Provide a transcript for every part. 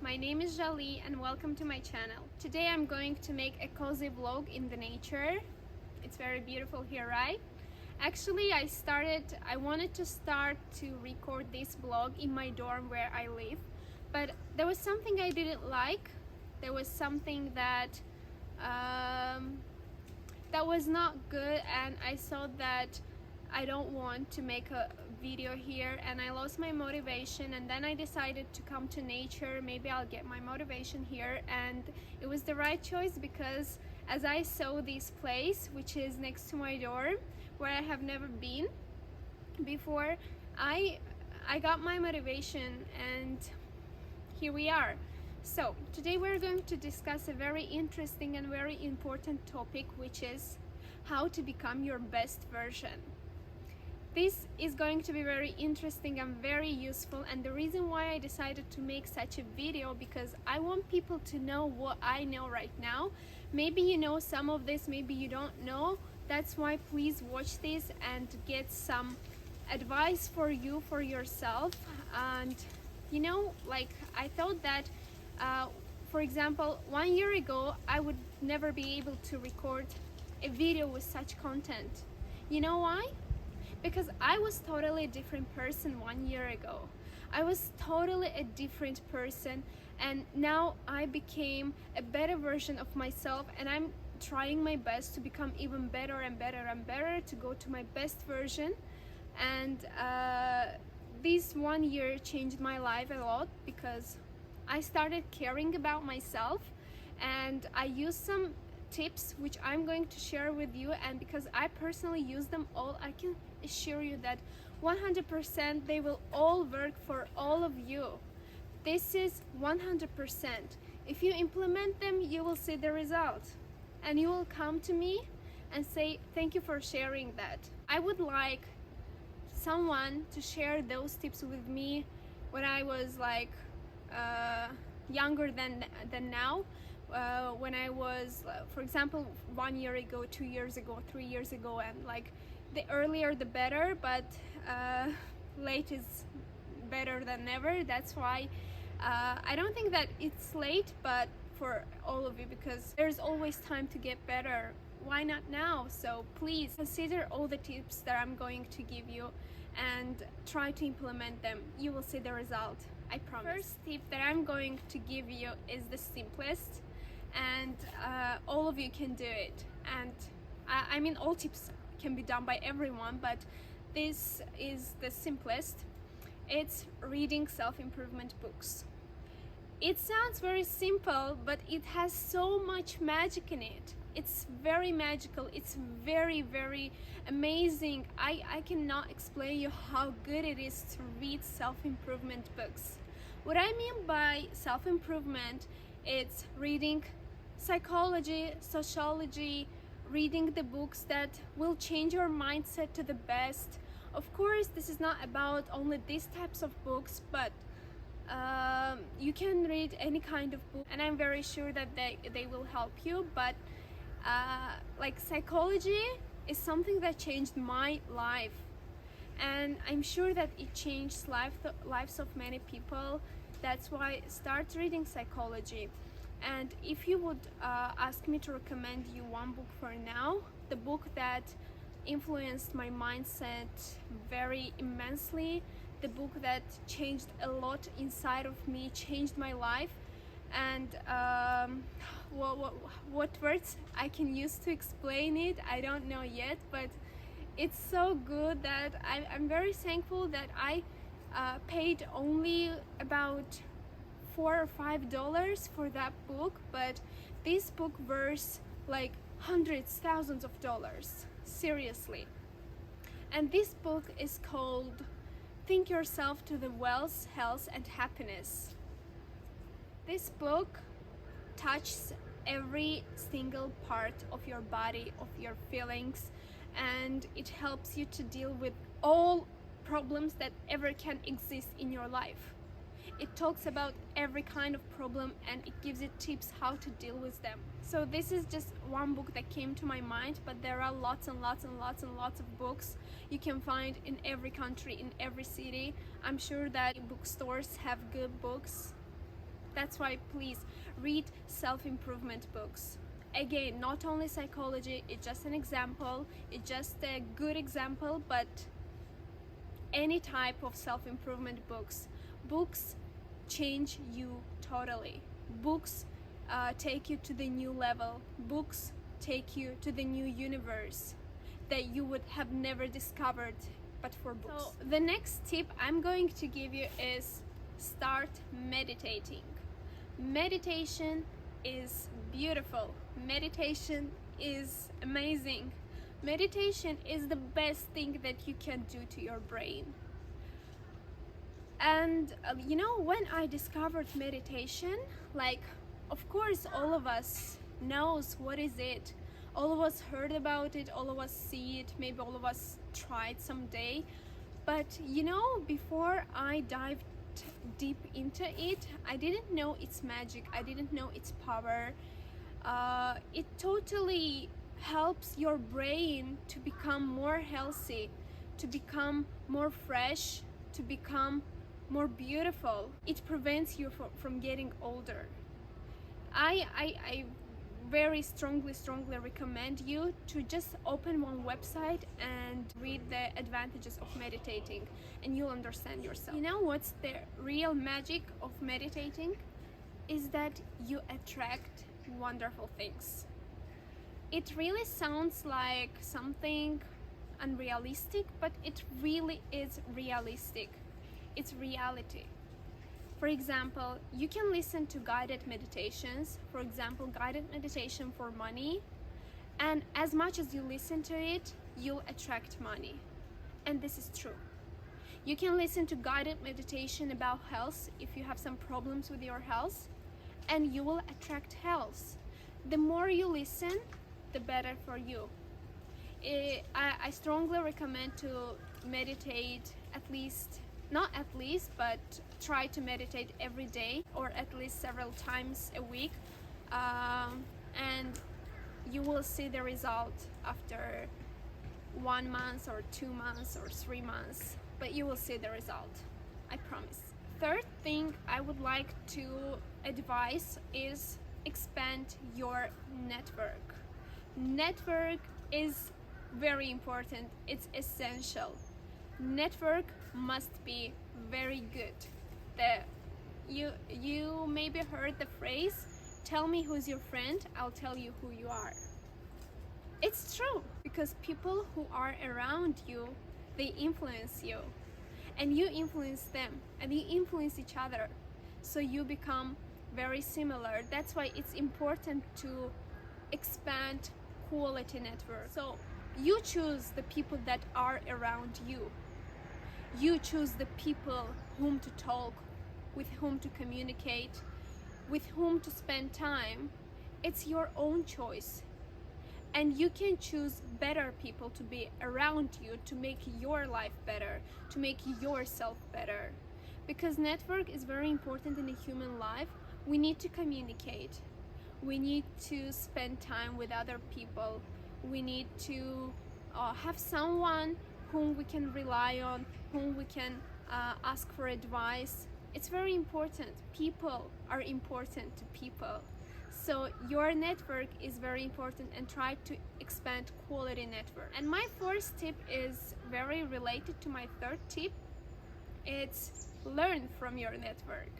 My name is Jali and welcome to my channel. Today I'm going to make a cozy vlog in the nature. It's very beautiful here, right? Actually, I wanted to start to record this vlog in my dorm where I live, but there was something I didn't like. There was something that was not good, and I thought that I don't want to make a video here, and I lost my motivation, and then I decided to come to nature. Maybe I'll get my motivation here, and it was the right choice because as I saw this place, which is next to my dorm where I have never been before, I got my motivation, and here we are. So today we're going to discuss a very interesting and very important topic, which is how to become your best version. This is going to be very interesting and very useful, and the reason why I decided to make such a video because I want people to know what I know right now. Maybe you know some of this, maybe you don't know. That's why please watch this and get some advice for you, for yourself. And you know, like I thought that for example, 1 year ago I would never be able to record a video with such content. You know why? Because I was totally a different person 1 year ago. I was totally a different person, and now I became a better version of myself, and I'm trying my best to become even better and better and better, to go to my best version. And this 1 year changed my life a lot because I started caring about myself, and I used some tips which I'm going to share with you, and because I personally use them all, I can assure you that 100% they will all work for all of you. This is 100%. If you implement them, you will see the result, and you will come to me and say thank you for sharing that. I would like someone to share those tips with me when I was like younger than now. When I was, for example, 1 year ago, 2 years ago, 3 years ago, and like the earlier the better, but late is better than never. That's why I don't think that it's late, but for all of you, because there's always time to get better. Why not now? So please consider all the tips that I'm going to give you and try to implement them. You will see the result, I promise. First tip that I'm going to give you is the simplest, and all of you can do it. And I mean, all tips can be done by everyone, but this is the simplest. It's reading self-improvement books. It sounds very simple, but it has so much magic in it. It's very magical. It's very, very amazing. I cannot explain you how good it is to read self-improvement books. What I mean by self-improvement, it's reading psychology, sociology, reading the books that will change your mindset to the best. Of course, this is not about only these types of books, but you can read any kind of book, and I'm very sure that they will help you. But like psychology is something that changed my life, and I'm sure that it changed lives of many people. That's why start reading psychology. And if you would ask me to recommend you one book for now, the book that influenced my mindset very immensely, the book that changed a lot inside of me, changed my life, and what words I can use to explain it, I don't know yet, but it's so good that I'm very thankful that I paid only about $4 or $5 for that book, but this book worth like hundreds, thousands of dollars, seriously. And this book is called Think Yourself to the Wealth, Health and Happiness. This book touches every single part of your body, of your feelings, and it helps you to deal with all problems that ever can exist in your life. It talks about every kind of problem and it gives you tips how to deal with them. So this is just one book that came to my mind, but there are lots and lots and lots and lots of books you can find in every country, in every city. I'm sure that bookstores have good books. That's why please read self-improvement books. Again, not only psychology, it's just an example, it's just a good example, but any type of self-improvement books. Books change you totally. Books take you to the new level. Books take you to the new universe that you would have never discovered but for books. So the next tip I'm going to give you is start meditating. Meditation is beautiful. Meditation is amazing. Meditation is the best thing that you can do to your brain. And you know, when I discovered meditation, like, of course all of us knows what is it, all of us heard about it, all of us see it, maybe all of us tried someday, but you know, before I dived deep into it, I didn't know its magic, I didn't know its power. It totally helps your brain to become more healthy, to become more fresh, to become more beautiful. It prevents you from getting older. I very strongly recommend you to just open one website and read the advantages of meditating, and you'll understand yourself. You know what's the real magic of meditating? Is that you attract wonderful things. It really sounds like something unrealistic, but it really is realistic. It's reality. For example, you can listen to guided meditations, for example, guided meditation for money, and as much as you listen to it, you'll attract money. And this is true. You can listen to guided meditation about health if you have some problems with your health, and you will attract health. The more you listen, the better for you. I strongly recommend to meditate but try to meditate every day or at least several times a week, and you will see the result after 1 month or 2 months or 3 months, but you will see the result, I promise. Third thing I would like to advise is expand your network. Network is very important, it's essential. Network must be very good. You maybe heard the phrase, tell me who's your friend, I'll tell you who you are. It's true, because people who are around you, they influence you, and you influence them, and you influence each other, so you become very similar. That's why it's important to expand quality network. So you choose the people that are around you. You choose the people whom to talk, with whom to communicate, with whom to spend time. It's your own choice. And you can choose better people to be around you to make your life better, to make yourself better. Because network is very important in a human life. We need to communicate. We need to spend time with other people. We need to have someone whom we can rely on, whom we can ask for advice. It's very important. People are important to people. So your network is very important, and try to expand quality network. And my fourth tip is very related to my third tip. It's learn from your network.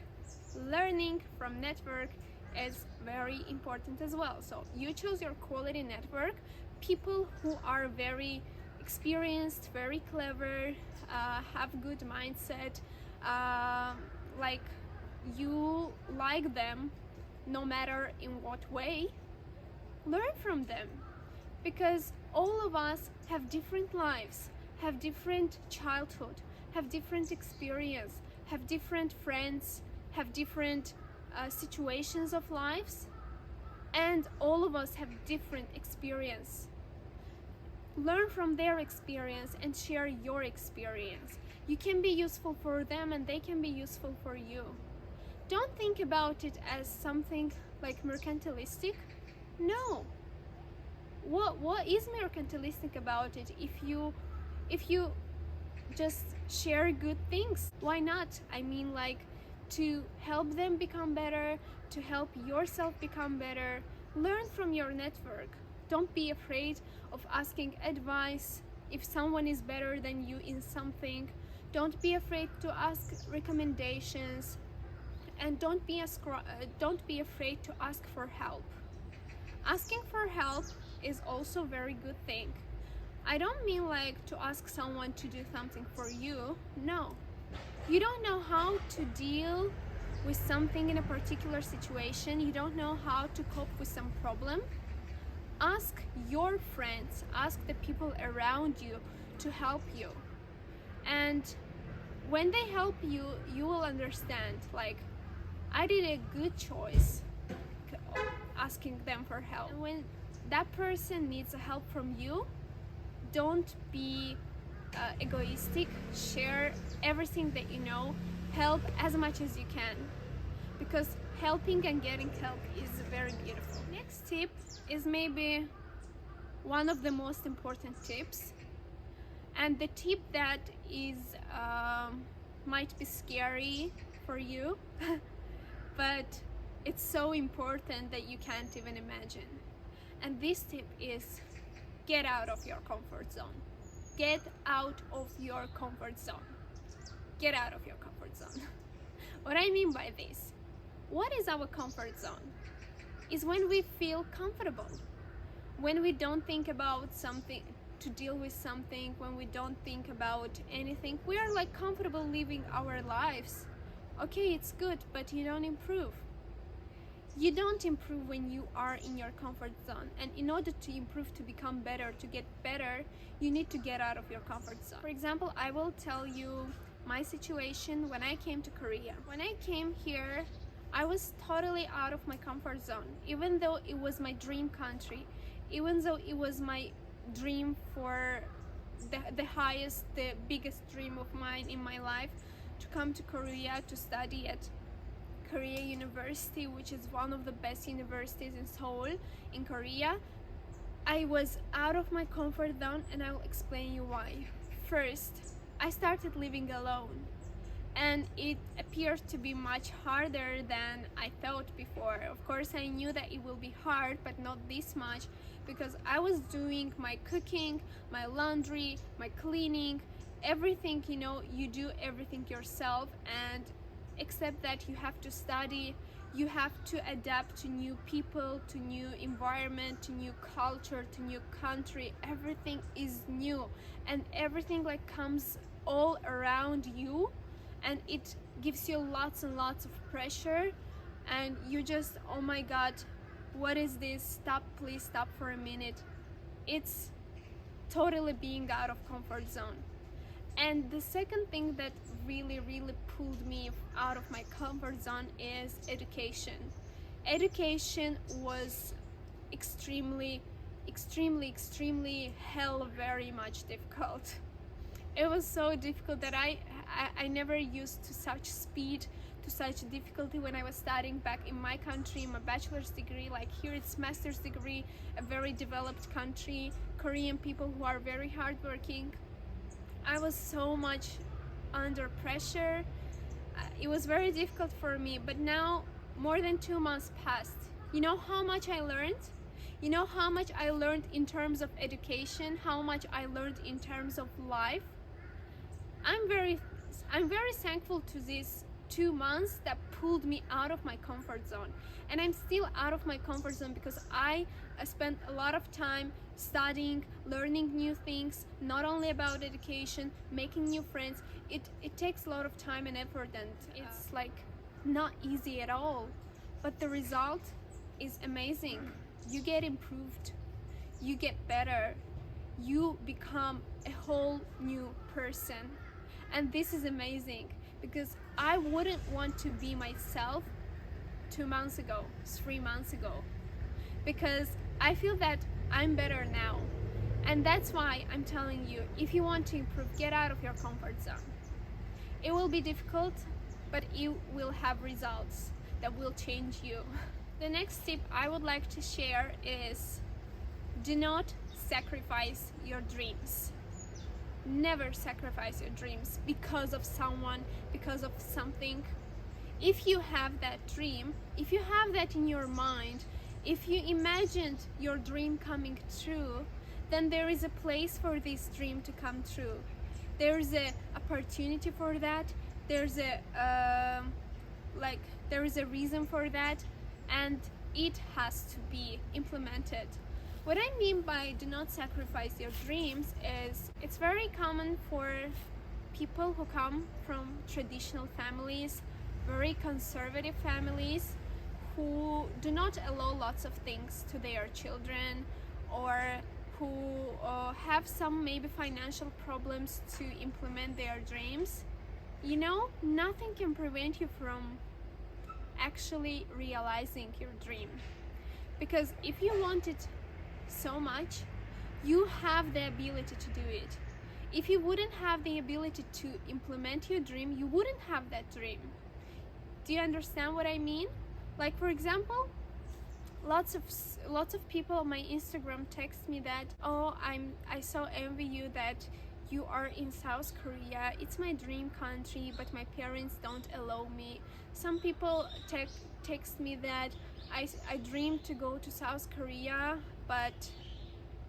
Learning from network is very important as well. So you choose your quality network, people who are very experienced, very clever, have good mindset, like you like them no matter in what way. Learn from them, because all of us have different lives, have different childhood, have different experience, have different friends, have different situations of lives, and all of us have different experience. Learn from their experience and share your experience. You can be useful for them and they can be useful for you. Don't think about it as something like mercantilistic. No. What is mercantilistic about it? If you just share good things, why not? I mean, like, to help them become better, to help yourself become better. Learn from your network. Don't be afraid of asking advice if someone is better than you in something. Don't be afraid to ask recommendations, and don't be afraid to ask for help. Asking for help is also a very good thing. I don't mean like to ask someone to do something for you. No. You don't know how to deal with something in a particular situation. You don't know how to cope with some problem. Ask your friends, ask the people around you to help you. And when they help you, you will understand, like, I did a good choice asking them for help. And when that person needs help from you, don't be egoistic. Share everything that you know. Help as much as you can, because helping and getting help is very beautiful. Next tip is maybe one of the most important tips, and the tip that is might be scary for you but it's so important that you can't even imagine. And this tip is: get out of your comfort zone. Get out of your comfort zone. Get out of your comfort zone. What I mean by this, what is our comfort zone? Is when we feel comfortable, when we don't think about something to deal with something, when we don't think about anything. We are like comfortable living our lives. Okay, it's good, but you don't improve. You don't improve when you are in your comfort zone. And in order to improve, to become better, to get better, you need to get out of your comfort zone. For example, I will tell you my situation when I came to Korea. When I came here, I was totally out of my comfort zone. Even though it was my dream country, even though it was my dream for the highest, the biggest dream of mine in my life, to come to Korea to study at Korea University, which is one of the best universities in Seoul, in Korea. I was out of my comfort zone, and I will explain you why. First, I started living alone, and it appeared to be much harder than I thought before. Of course, I knew that it will be hard, but not this much, because I was doing my cooking, my laundry, my cleaning, everything. You know, you do everything yourself, and except that you have to study, you have to adapt to new people, to new environment, to new culture, to new country. Everything is new, and everything like comes all around you, and it gives you lots and lots of pressure, and you just, oh my god, what is this? Stop, please stop for a minute. It's totally being out of comfort zone. And the second thing that really pulled me out of my comfort zone is education. Education was extremely hell very much difficult. It was so difficult that I never used to such speed, to such difficulty when I was studying back in my country, my bachelor's degree. Like here it's master's degree, a very developed country, Korean people who are very hardworking. I was so much under pressure. It was very difficult for me, but now more than 2 months passed. You know how much I learned? You know how much I learned in terms of education, how much I learned in terms of life. I'm very thankful to these 2 months that pulled me out of my comfort zone. And I'm still out of my comfort zone because I spent a lot of time studying, learning new things, not only about education, making new friends. It takes a lot of time and effort, and it's like not easy at all. But the result is amazing. You get improved, you get better, you become a whole new person. And this is amazing, because I wouldn't want to be myself 2 months ago, 3 months ago, because I feel that I'm better now. And that's why I'm telling you, if you want to improve, get out of your comfort zone. It will be difficult, but you will have results that will change you. The next tip I would like to share is, do not sacrifice your dreams. Never sacrifice your dreams because of someone, because of something. If you have that dream, if you have that in your mind, if you imagined your dream coming true, then there is a place for this dream to come true. There's an opportunity for that. There's a there is a reason for that, and it has to be implemented. What I mean by do not sacrifice your dreams is, it's very common for people who come from traditional families, very conservative families, who do not allow lots of things to their children, or who have some maybe financial problems to implement their dreams. You know, nothing can prevent you from actually realizing your dream, because if you want it so much, you have the ability to do it. If you wouldn't have the ability to implement your dream, you wouldn't have that dream. Do you understand what I mean? Like, for example, lots of people on my Instagram text me that, oh, I so envy you that you are in South Korea. It's my dream country, but my parents don't allow me. Some people text me that I dream to go to South Korea, but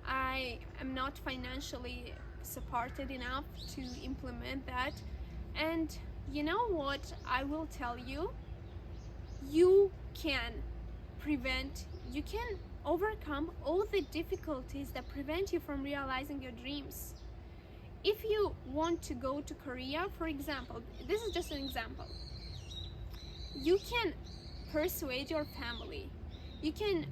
I am not financially supported enough to implement that. And you know what I will tell you? You can overcome all the difficulties that prevent you from realizing your dreams. If you want to go to Korea, for example, this is just an example, you can persuade your family. You can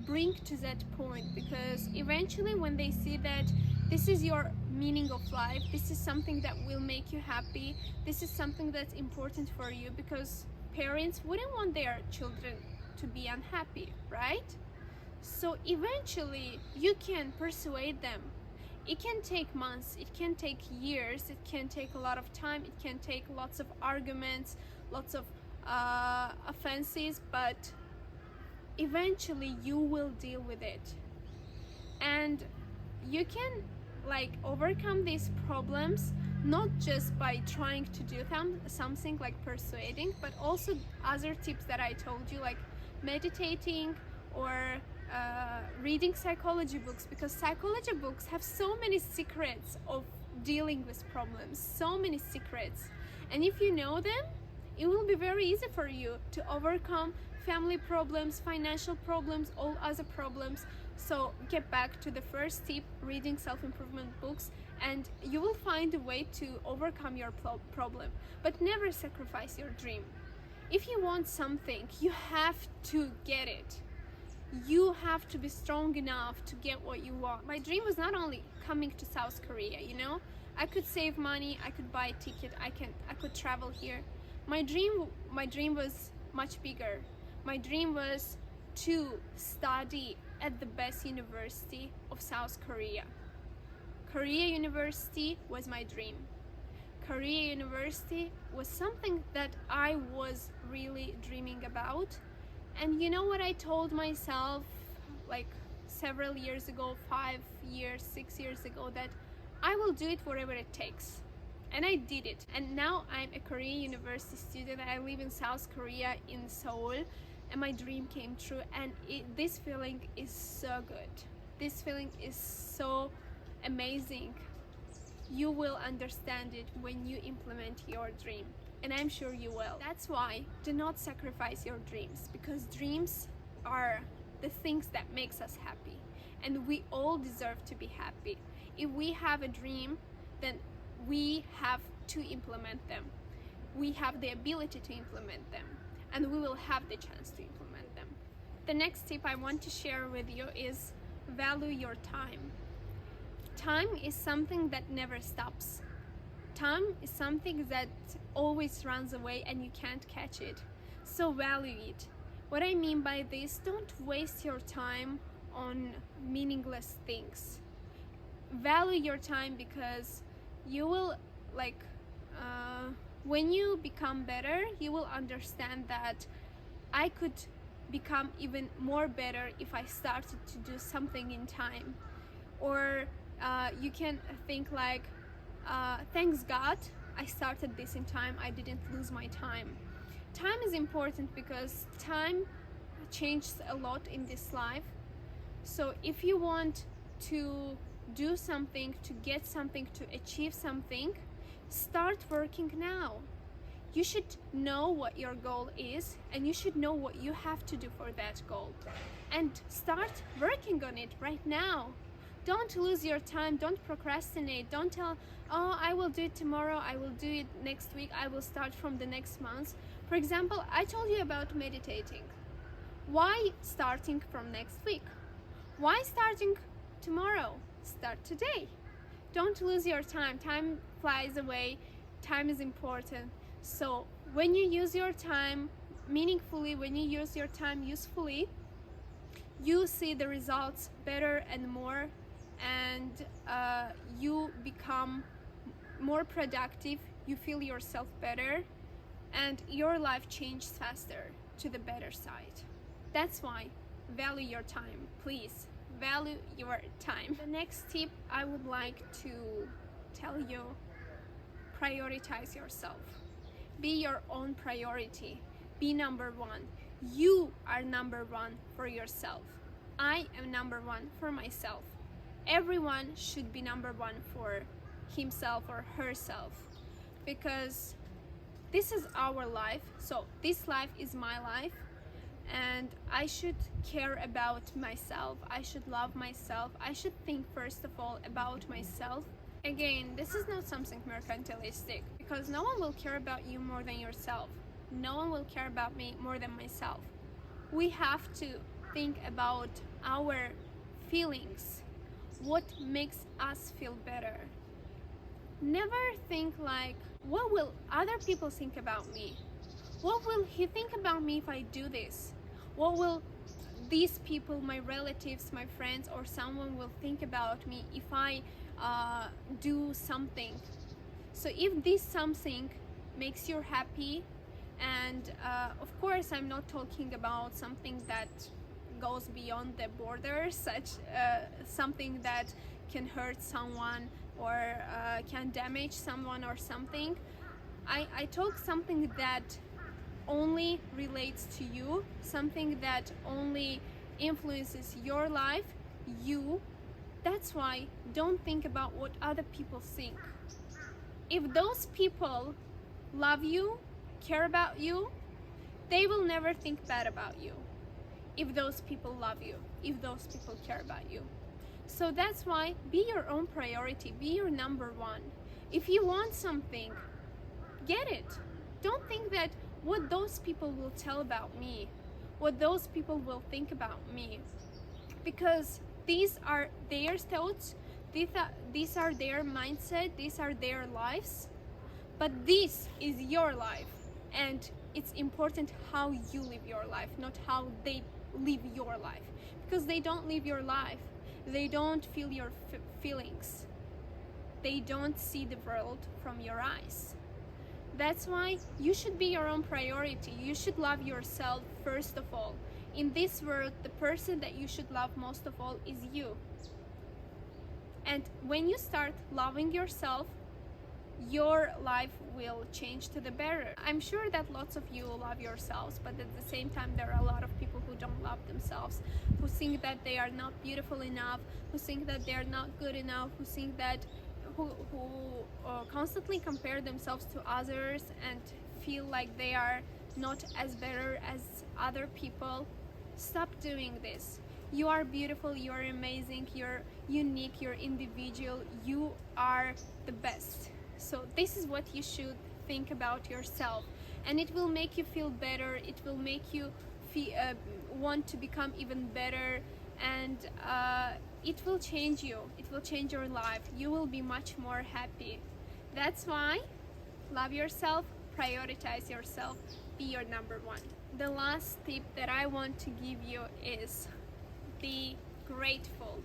bring to that point, because eventually when they see that this is your meaning of life, this is something that will make you happy, this is something that's important for you, because parents wouldn't want their children to be unhappy, right? So eventually you can persuade them. It can take months, it can take years, it can take a lot of time, it can take lots of arguments, lots of offenses, but eventually you will deal with it. And you can overcome these problems, not just by trying to do something like persuading, but also other tips that I told you, like meditating or reading psychology books, because psychology books have so many secrets of dealing with problems, so many secrets, and if you know them, it will be very easy for you to overcome family problems, financial problems, all other problems. So get back to the first tip, reading self-improvement books, and you will find a way to overcome your problem. But never sacrifice your dream. If you want something, you have to get it. You have to be strong enough to get what you want. My dream was not only coming to South Korea, you know? I could save money, I could buy a ticket, I could travel here. My dream was much bigger. My dream was to study at the best university of South Korea. Korea University was my dream. Korea University was something that I was really dreaming about. And you know what I told myself like several years ago, 5 years, 6 years ago, that I will do it whatever it takes. And I did it. And now I'm a Korean university student. I live in South Korea, in Seoul, and my dream came true. And this feeling is so good. This feeling is so amazing. You will understand it when you implement your dream, and I'm sure you will. That's why do not sacrifice your dreams, because dreams are the things that makes us happy, and we all deserve to be happy. If we have a dream, then we have to implement them. We have the ability to implement them, and we will have the chance to implement them. The next tip I want to share with you is value your time. Time is something that never stops. Time is something that always runs away and you can't catch it. So value it. What I mean by this, don't waste your time on meaningless things. value your time, because you will like when you become better, you will understand that I could become even more better if I started to do something in time. Or you can think like, thanks God I started this in time, I didn't lose my time. Time is important because time changes a lot in this life. So if you want to do something, to get something, to achieve something, start working now. You should know what your goal is, and you should know what you have to do for that goal, and start working on it right now. Don't lose your time, don't procrastinate, don't tell, oh, I will do it tomorrow, I will do it next week, I will start from the next month. For example, I told you about meditating. Why starting from next week? Why starting tomorrow? Start today. Don't lose your time. Time flies away. Time is important. So when you use your time meaningfully, when you use your time usefully, you see the results better and more, and you become more productive, you feel yourself better, and your life changes faster to the better side. That's why value your time, please. Value your time. The next tip I would like to tell you: prioritize yourself. Be your own priority. Be number one. You are number one for yourself. I am number one for myself. Everyone should be number one for himself or herself, because this is our life. So this life is my life, and I should care about myself. I should love myself. I should think first of all about myself. Again, this is not something mercantilistic, because no one will care about you more than yourself. No one will care about me more than myself. We have to think about our feelings, what makes us feel better. Never think like, what will other people think about me? What will he think about me if I do this? What will these people, my relatives, my friends, or someone will think about me if I do something? So if this something makes you happy, and of course I'm not talking about something that goes beyond the borders, such something that can hurt someone or can damage someone or something. I talk something that only relates to you, something that only influences your life, you. That's why don't think about what other people think. If those people love you, care about you, they will never think bad about you. If those people love you, if those people care about you. So that's why be your own priority, be your number one. If you want something, get it. Don't think that what those people will tell about me, what those people will think about me, because these are their thoughts, these are their mindset, these are their lives, but this is your life, and it's important how you live your life, not how they live your life, because they don't live your life, they don't feel your feelings, they don't see the world from your eyes. That's why you should be your own priority. You should love yourself first of all. In this world, the person that you should love most of all is you. And when you start loving yourself, your life will change to the better. I'm sure that lots of you love yourselves, but at the same time there are a lot of people who don't love themselves, who think that they are not beautiful enough, who think that they are not good enough, who think that who constantly compare themselves to others and feel like they are not as better as other people. Stop doing this. You are beautiful, you are amazing, you're unique, you're individual, you are the best. So this is what you should think about yourself, and it will make you feel better, it will make you want to become even better, and it will change you, it will change your life. You will be much more happy. That's why love yourself, prioritize yourself, be your number one. The last tip that I want to give you is be grateful.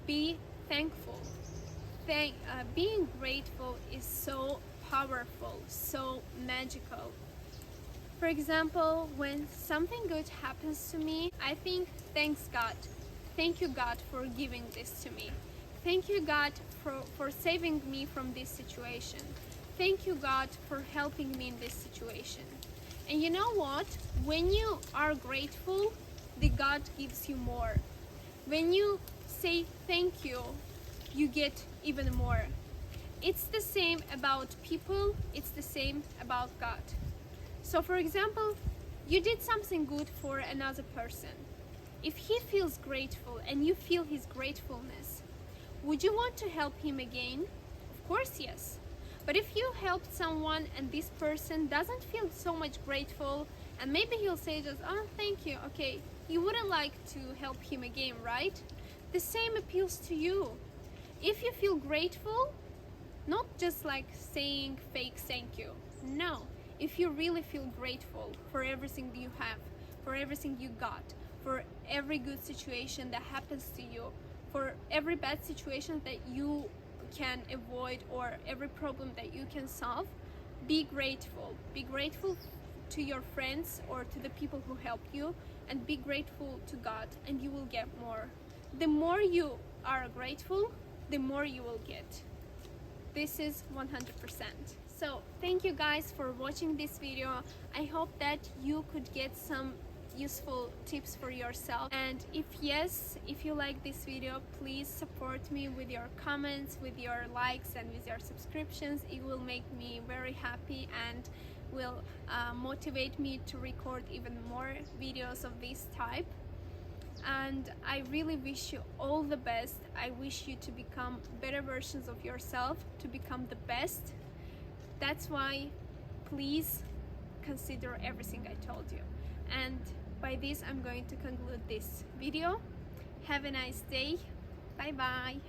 Be thankful. Being grateful is so powerful, so magical. For example, when something good happens to me, I think, thanks God. Thank you, God, for giving this to me. Thank you, God, for saving me from this situation. Thank you, God, for helping me in this situation. And you know what? When you are grateful, the God gives you more. When you say thank you, you get even more. It's the same about people, it's the same about God. So for example, you did something good for another person. If he feels grateful and you feel his gratefulness, would you want to help him again? Of course, yes. But if you helped someone and this person doesn't feel so much grateful, and maybe he'll say just, oh, thank you, okay, you wouldn't like to help him again, right? The same appeals to you. If you feel grateful, not just like saying fake thank you, no. If you really feel grateful for everything you have, for everything you got, for every good situation that happens to you, for every bad situation that you can avoid, or every problem that you can solve, be grateful. Be grateful to your friends or to the people who help you, and be grateful to God, and you will get more. The more you are grateful, the more you will get. This is 100%. So thank you guys for watching this video. I hope that you could get some useful tips for yourself, and if yes, if you like this video, please support me with your comments, with your likes, and with your subscriptions. It will make me very happy and will motivate me to record even more videos of this type. And I really wish you all the best. I wish you to become better versions of yourself, to become the best. That's why please consider everything I told you. And by this, I'm going to conclude this video. Have a nice day. Bye bye.